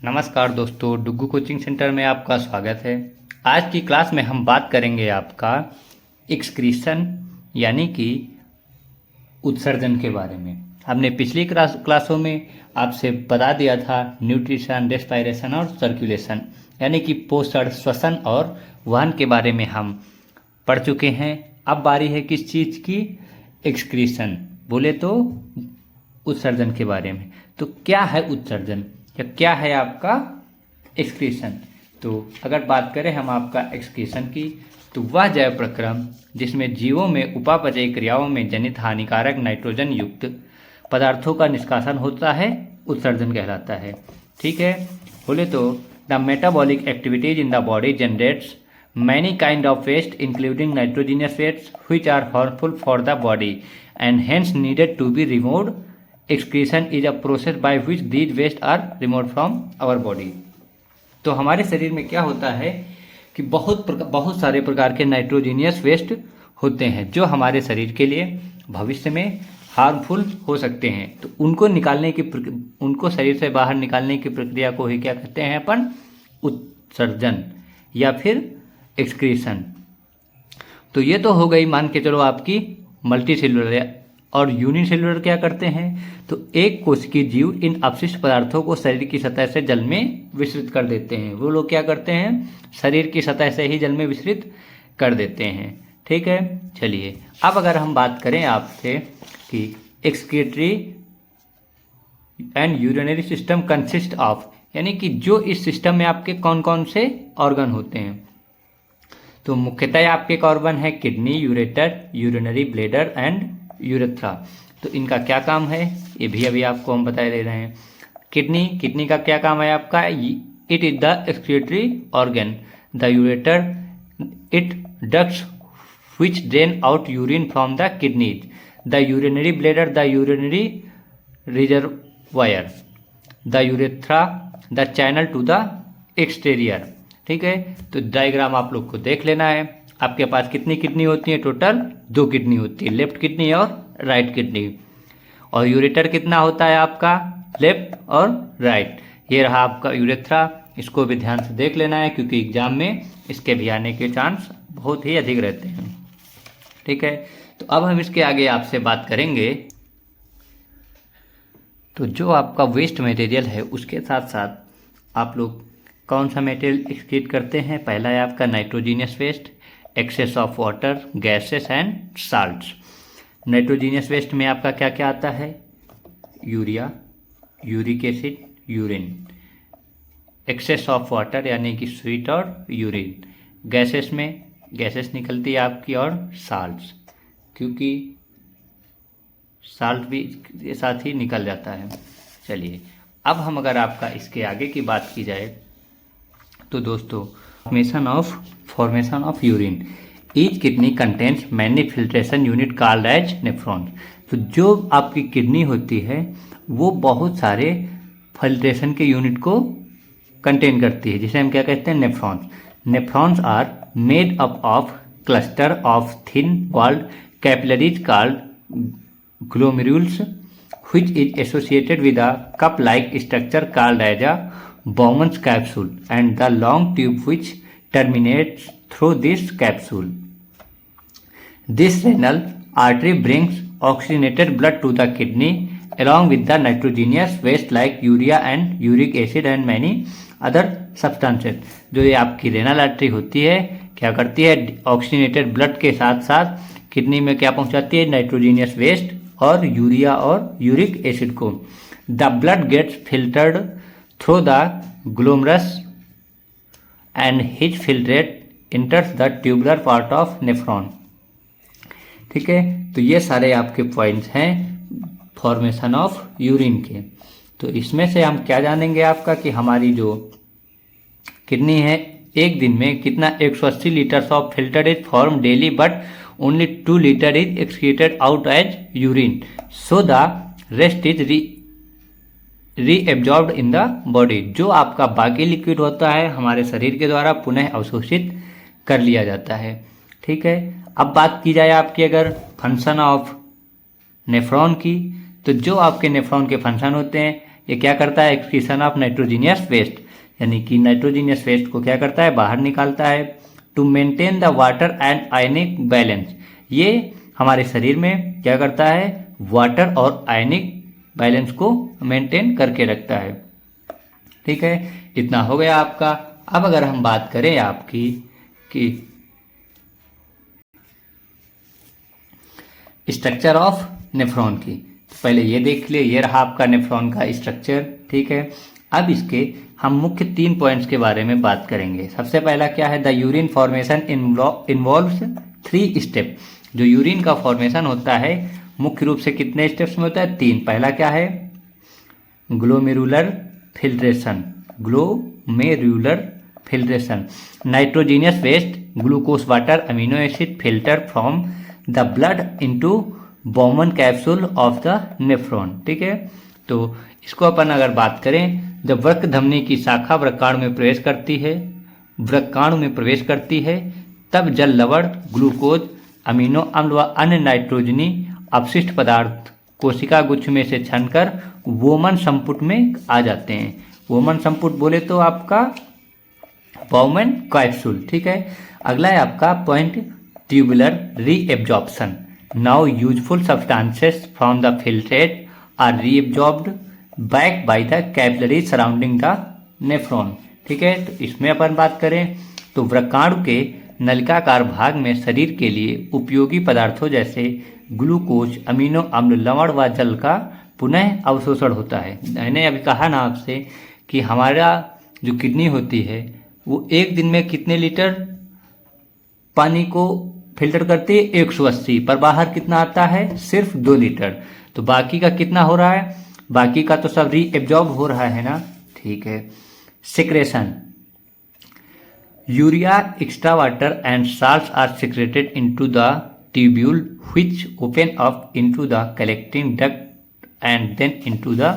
नमस्कार दोस्तों, Duggu coaching centre में आपका स्वागत है। आज की क्लास में हम बात करेंगे आपका एक्सक्रीशन यानी कि उत्सर्जन के बारे में। हमने पिछली क्लासों में आपसे बता दिया था न्यूट्रिशन, रेस्पिरेशन और सर्कुलेशन यानी कि पोषण, श्वसन और वहन के बारे में हम पढ़ चुके हैं। अब बारी है किस चीज़ की? एक्सक्रीशन, बोले तो उत्सर्जन के बारे में। तो क्या है उत्सर्जन या क्या है आपका एक्सक्रीशन? तो अगर बात करें हम आपका एक्सक्रीशन की, तो वह जैव प्रक्रम जिसमें जीवों में उपापचयी क्रियाओं में जनित हानिकारक नाइट्रोजन युक्त पदार्थों का निष्कासन होता है, उत्सर्जन कहलाता है। ठीक है, बोले तो the metabolic activities in the body generates many kind of waste including nitrogenous waste which are harmful for the body and hence needed to be removed. Excretion is a process by which these waste are removed from our body. तो हमारे शरीर में क्या होता है कि बहुत सारे प्रकार के नाइट्रोजीनियस वेस्ट होते हैं जो हमारे शरीर के लिए भविष्य में हार्मफुल हो सकते हैं। तो उनको शरीर से बाहर निकालने की प्रक्रिया को ही क्या कहते हैं अपन? उत्सर्जन या फिर एक्सक्रीशन। तो ये तो हो गई, मान के चलो, आपकी मल्टी सेलुलर। और यूनिसेलुलर क्या करते हैं? तो एक कोशिकीय जीव इन अपशिष्ट पदार्थों को शरीर की सतह से जल में विसर्जित कर देते हैं। वो लोग क्या करते हैं? शरीर की सतह से ही जल में विसर्जित कर देते हैं। ठीक है, चलिए अब अगर हम बात करें आपसे कि excretory and urinary system consist of, यानी कि जो इस सिस्टम में आपके कौन कौन से ऑर्गन होते हैं, तो मुख्यतः आपके ऑर्गन है kidney, ureter, urinary bladder and urethra. तो इनका क्या काम है ये भी अभी आपको हम बता दे रहे हैं। किडनी का क्या काम है आपका? It is the excretory organ. The ureter, it ducts which drain out urine from the kidneys. The urinary bladder, the urinary reservoir. The urethra, the channel to the exterior. ठीक है, तो डायग्राम आप लोग को देख लेना है। आपके पास कितनी किडनी होती है? टोटल 2 किडनी होती है, लेफ्ट किडनी और राइट किडनी। और यूरेटर कितना होता है आपका? लेफ्ट और राइट। ये रहा आपका यूरेथ्रा। इसको भी ध्यान से देख लेना है क्योंकि एग्जाम में इसके भी आने के चांस बहुत ही अधिक रहते हैं। ठीक है, तो अब हम इसके आगे आपसे बात करेंगे। तो जो आपका वेस्ट मटेरियल है उसके साथ साथ आप लोग कौन सा मटेरियल एक्सक्रीट करते हैं? पहला है आपका nitrogenous waste, excess of water, gases and salts. Nitrogenous waste में आपका क्या क्या आता है? Urea, uric acid, urine. Excess of water यानी कि स्वीट और यूरिन। गैसेस में गैसेस निकलती है आपकी, और साल्ट्स, क्योंकि साल्ट भी के साथ ही निकल जाता है। चलिए अब हम अगर आपका इसके आगे की बात की जाए तो दोस्तों, formation of urine. Each kidney contains many filtration unit called as nephrons. तो जो आपकी किडनी होती है वो बहुत सारे फिल्ट्रेशन के यूनिट को कंटेन करती है, जिसे हम क्या कहते हैं? Nephrons. Nephrons are made up of cluster of thin walled capillaries called glomerulus which is associated with a cup-like structure called as a Bowman's capsule and the long tube which terminates through this capsule. This renal artery brings oxygenated blood to the kidney along with the nitrogenous waste like urea and uric acid and many other substances. जो ये आपकी renal artery होती है क्या करती है? Oxygenated blood के साथ साथ किडनी में क्या पहुंचाती है? नाइट्रोजीनियस वेस्ट और यूरिया और यूरिक एसिड को। The blood gets filtered through the glomerulus and his filtrate enters the tubular part of nephron. ठीक है, तो ये सारे आपके पॉइंट्स हैं फॉर्मेशन ऑफ यूरिन के। तो इसमें से हम क्या जानेंगे आपका कि हमारी जो किडनी है एक दिन में कितना 180 litres of filter is form daily but only 2 liter is excreted out as urine, so the rest is reabsorbed in the body। जो आपका बाकी लिक्विड होता है हमारे शरीर के द्वारा पुनः अवशोषित कर लिया जाता है। ठीक है, अब बात की जाए आपकी अगर फंक्शन ऑफ नेफ्रॉन की, तो जो आपके नेफ्रॉन के फंक्शन होते हैं ये क्या करता है, एक्सक्रीशन ऑफ नाइट्रोजीनियस वेस्ट, यानी कि नाइट्रोजीनियस वेस्ट को क्या करता है, बाहर निकालता है। To maintain the water and ionic balance, ये हमारे शरीर में क्या करता है, वाटर और आयनिक बैलेंस को मेंटेन करके रखता है। ठीक है, इतना हो गया आपका। अब अगर हम बात करें आपकी कि स्ट्रक्चर ऑफ नेफ्रॉन की, तो पहले ये देख लिए, ये रहा आपका नेफ्रॉन का स्ट्रक्चर। ठीक है, अब इसके हम मुख्य 3 पॉइंट्स के बारे में बात करेंगे। सबसे पहला क्या है, the urine formation involves 3 step. जो यूरिन का फॉर्मेशन होता है मुख्य रूप से कितने स्टेप्स में होता है, 3। पहला क्या है, glomerular filtration, glomerular filtration, nitrogenous waste, glucose water, amino acid filter from the blood into Bowman capsule of the nephron. ठीक है, तो इसको अपन अगर बात करें, जब वृक्क धमनी की शाखा वृक्काणु में प्रवेश करती है, तब जल लवण, ग्लूकोज, अमीनो अम्ल व अन्य नाइट्रोजनी अपशिष्ट पदार्थ कोशिका गुच्छ में से छनकर वोमन संपुट में आ जाते हैं। वोमन संपुट बोले तो आपका बॉमन कैप्सूल। ठीक है, अगला है आपका point, tubular reabsorption. Now useful substances from the filtrate are reabsorbed back by the capillary surrounding the nephron. ठीक है, तो इसमें अपन बात करें तो वृक्काणु के नलिकाकार भाग में शरीर के लिए उपयोगी पदार्थों जैसे ग्लूकोज, अमीनो अम्ल, लवण व जल का पुनः अवशोषण होता है। मैंने अभी कहा ना आपसे कि हमारा जो किडनी होती है वो एक दिन में कितने लीटर पानी को फिल्टर करती है, 180, पर बाहर कितना आता है, सिर्फ 2 लीटर। तो बाकी का कितना हो रहा है, बाकी का तो सब रीएब्जॉर्ब हो रहा है ना। ठीक है, secretion, urea, extra water and salts are secreted into the tubule which open up into the collecting duct and then into the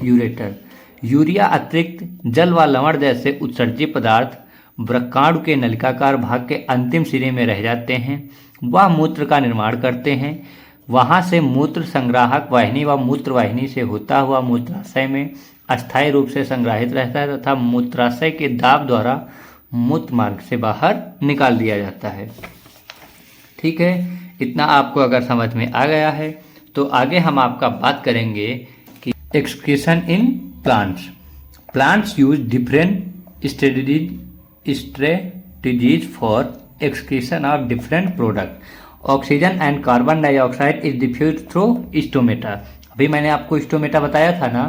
ureter. Urea अतिरिक्त जल व लवण जैसे उत्सर्जित पदार्थ वृक्काणु के नलिकाकार भाग के अंतिम सिरे में रह जाते हैं, वह मूत्र का निर्माण करते हैं। वहां से मूत्र संग्राहक वाहिनी व मूत्र वाहिनी से होता हुआ मूत्राशय में अस्थायी रूप से संग्रहित रहता है तथा मूत्राशय के दाब द्वारा मूत्र मार्ग से बाहर निकाल दिया जाता है। ठीक है, इतना आपको अगर समझ में आ गया है तो आगे हम आपका बात करेंगे कि excretion in plants. Plants use different strategies for excretion of different product. Oxygen and carbon dioxide is diffuse through stomata. अभी मैंने आपको स्टोमेटा बताया था ना,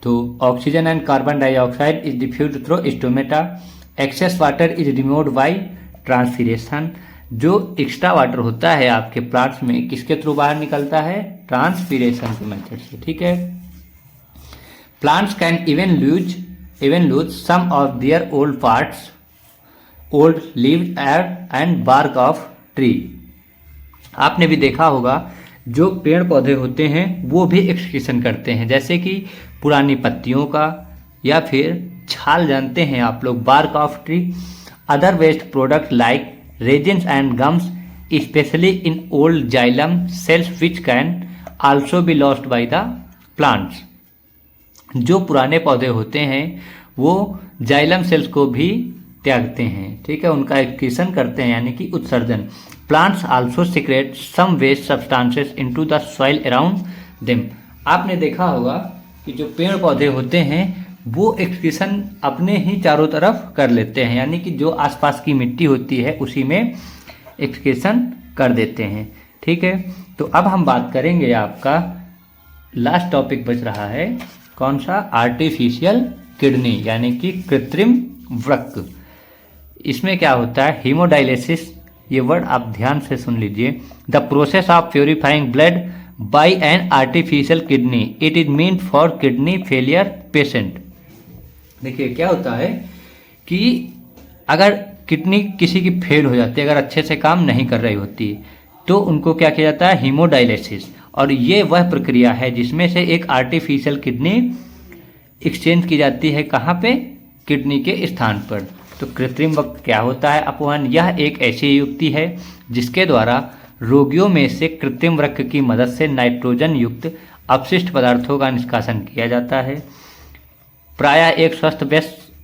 तो oxygen and carbon dioxide is diffuse through stomata. Excess water is removed by transpiration. जो extra water होता है आपके प्लांट्स में किसके थ्रू बाहर निकलता है, ट्रांसपीरेशन के मेथड से। ठीक है, plants can even lose some of their old parts, old leaves and bark of tree. आपने भी देखा होगा जो पेड़ पौधे होते हैं वो भी एक्सक्रीशन करते हैं, जैसे कि पुरानी पत्तियों का या फिर छाल, जानते हैं आप लोग, bark of tree. Other waste product like resins and gums specially in old xylem cells which can also be lost by the plants. जो पुराने पौधे होते हैं वो जाइलम सेल्स को भी त्यागते हैं। ठीक है, उनका एक्सक्रीशन करते हैं यानी कि उत्सर्जन। Plants also secrete some waste substances into the soil around them. आपने देखा होगा कि जो पेड़ पौधे होते हैं वो एक्सक्रीशन अपने ही चारों तरफ कर लेते हैं, यानी कि जो आसपास की मिट्टी होती है उसी में एक्सक्रीशन कर देते हैं। ठीक है, तो अब हम बात करेंगे, आपका लास्ट टॉपिक बच रहा है कौन सा, आर्टिफिशियल किडनी यानी कि कृत्रिम वृक्क। इसमें क्या होता है, हीमोडायलिसिस, ये वर्ड आप ध्यान से सुन लीजिए। The process of purifying blood bye an artificial kidney, it is mean for kidney failure patient. देखिए क्या होता है कि अगर किडनी किसी की फेल हो जाती है, अगर अच्छे से काम नहीं कर रही होती, तो उनको क्या किया जाता है, हीमोडायलिसिस। और ये वह प्रक्रिया है जिसमें से एक आर्टिफिशियल किडनी एक्सचेंज की जाती है, कहाँ पे, किडनी के स्थान पर। तो कृत्रिम वृक्क क्या होता है अपवन, यह एक ऐसी युक्ति है जिसके द्वारा रोगियों में से कृत्रिम वृक्क की मदद से नाइट्रोजन युक्त अपशिष्ट पदार्थों का निष्कासन किया जाता है। प्रायः एक स्वस्थ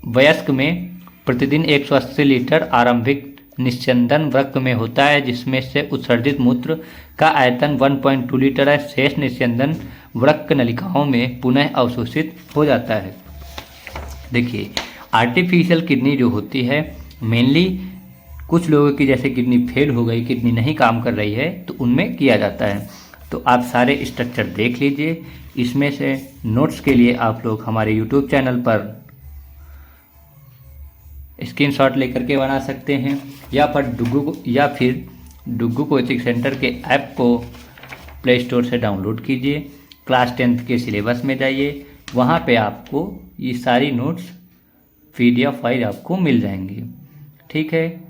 वयस्क में प्रतिदिन 180 लीटर आरंभिक निस्यंदन वृक्क में होता है, जिसमें से उत्सर्जित मूत्र का आयतन 1.2 लीटर है। शेष निस्यंदन वृक्क नलिकाओं में पुनः अवशोषित हो जाता है। देखिए, आर्टिफिशियल किडनी जो होती है, मेनली कुछ लोगों की जैसे किडनी फेल हो गई, किडनी नहीं काम कर रही है, तो उनमें किया जाता है। तो आप सारे स्ट्रक्चर देख लीजिए। इसमें से नोट्स के लिए आप लोग हमारे यूट्यूब चैनल पर स्क्रीनशॉट लेकर के बना सकते हैं, या फिर डुग्गू कोचिंग सेंटर के ऐप को प्ले स्टोर से डाउनलोड कीजिए। क्लास 10th के सिलेबस में जाइए, वहाँ पे आपको ये सारी नोट्स PDF फाइल आपको मिल जाएंगी। ठीक है।